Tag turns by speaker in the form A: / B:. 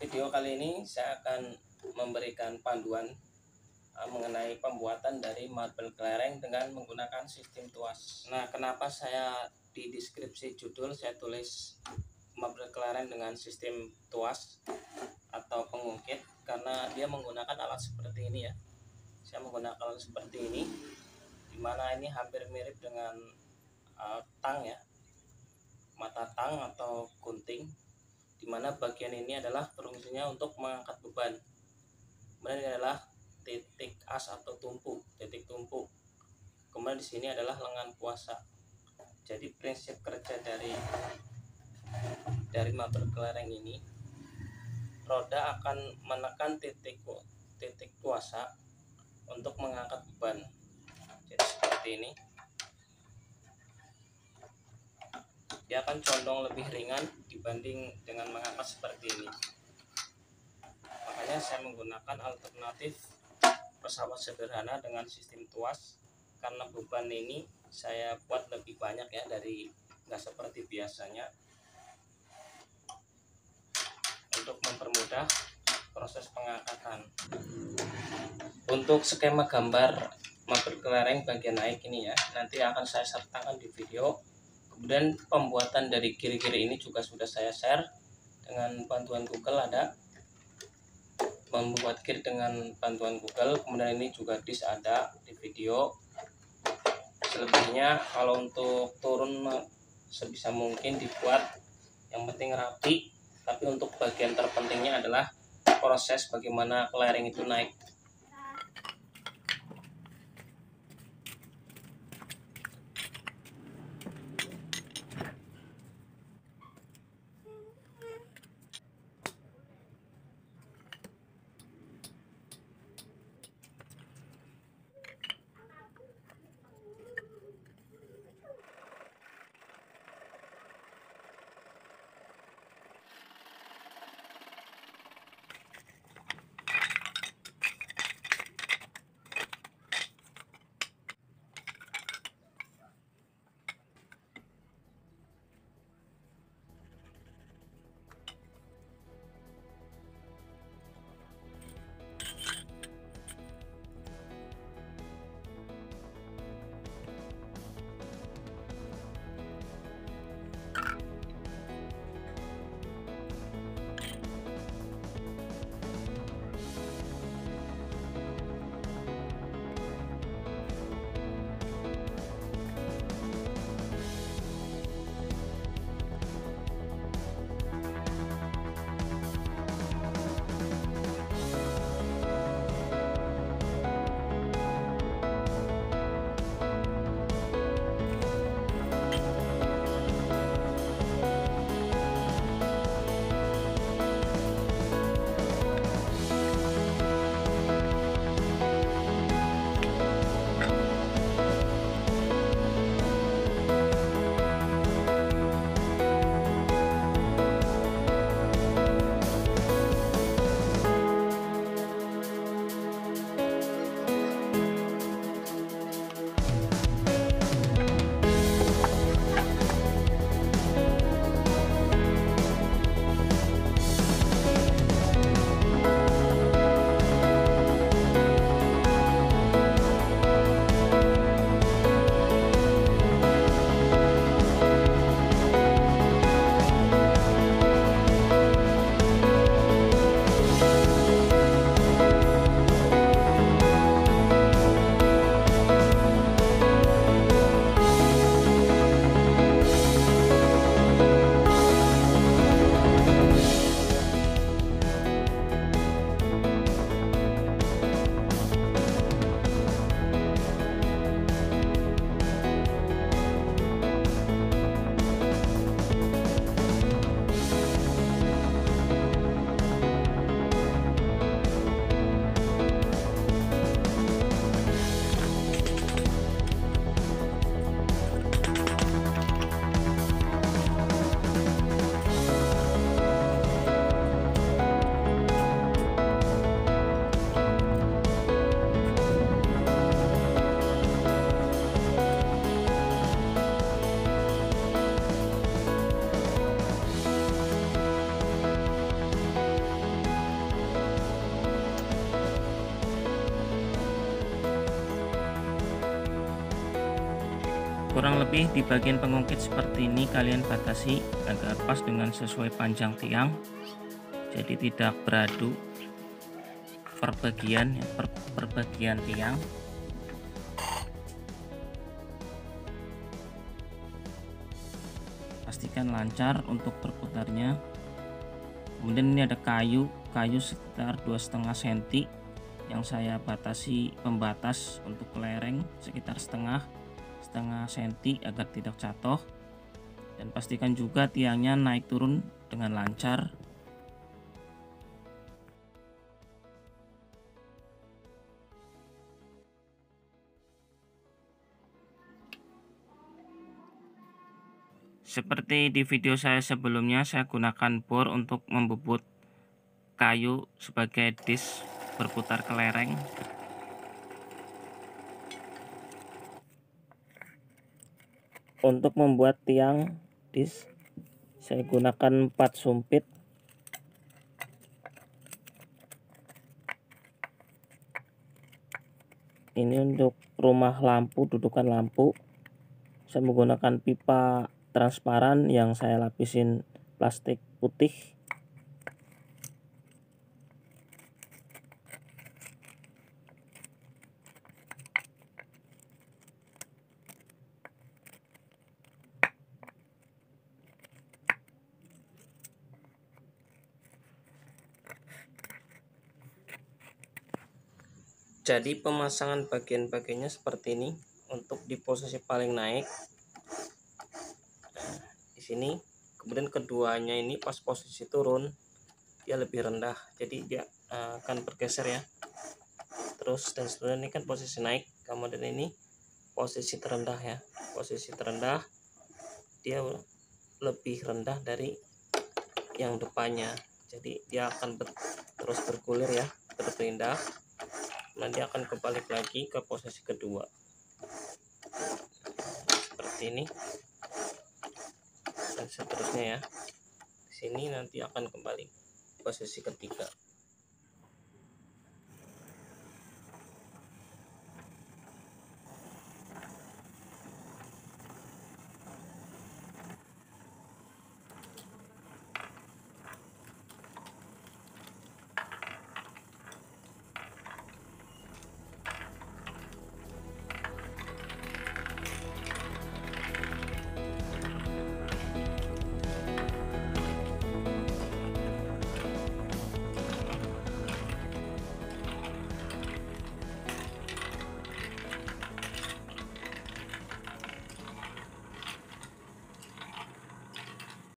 A: Video kali ini saya akan memberikan panduan mengenai pembuatan dari marble kelereng dengan menggunakan sistem tuas. Nah, kenapa saya di deskripsi judul saya tulis marble kelereng dengan sistem tuas atau pengungkit, karena dia menggunakan alat seperti ini ya. Saya menggunakan alat seperti ini, dimana ini hampir mirip dengan tang ya, mata tang atau gunting, dimana bagian ini adalah fungsinya untuk mengangkat beban. Kemudian ini adalah titik as atau titik tumpu. Kemudian di sini adalah lengan kuasa. Jadi prinsip kerja dari marble kelereng ini, roda akan menekan titik kuasa untuk mengangkat beban. Jadi seperti ini. Dia akan condong lebih ringan dibanding dengan mengangkat seperti ini. Makanya saya menggunakan alternatif pesawat sederhana dengan sistem tuas, karena beban ini saya buat lebih banyak ya, dari nggak seperti biasanya, untuk mempermudah proses pengangkatan. Untuk skema gambar marble kelereng bagian naik ini ya, nanti akan saya sertakan di video. Kemudian pembuatan dari kiri-kiri ini juga sudah saya share dengan bantuan Google, ada membuat kir dengan bantuan Google. Kemudian ini juga disk ada di video. Selebihnya kalau untuk turun sebisa mungkin dibuat yang penting rapi, tapi untuk bagian terpentingnya adalah proses bagaimana kelereng itu naik. Kurang lebih di bagian pengungkit seperti ini kalian batasi agar pas dengan sesuai panjang tiang, jadi tidak beradu per bagian tiang. Pastikan lancar untuk berputarnya. Kemudian ini ada kayu sekitar 2,5 cm yang saya batasi pembatas untuk kelereng sekitar setengah senti agar tidak jatuh, dan pastikan juga tiangnya naik turun dengan lancar. Seperti di video saya sebelumnya, saya gunakan bor untuk membubut kayu sebagai disk berputar kelereng. Untuk membuat tiang disk saya gunakan 4 sumpit. Ini untuk rumah lampu, dudukan lampu. Saya menggunakan pipa transparan yang saya lapisin plastik putih. Jadi pemasangan bagian-bagiannya seperti ini. Untuk di posisi paling naik di sini, kemudian keduanya ini pas posisi turun dia lebih rendah, jadi dia akan bergeser ya. Terus dan seterusnya, ini kan posisi naik, kemudian ini posisi terendah ya. Posisi terendah dia lebih rendah dari yang depannya, jadi dia akan terus bergulir ya, berpindah. Nanti akan kebalik lagi ke posisi kedua seperti ini, dan seterusnya ya. Di sini nanti akan kembali posisi ketiga.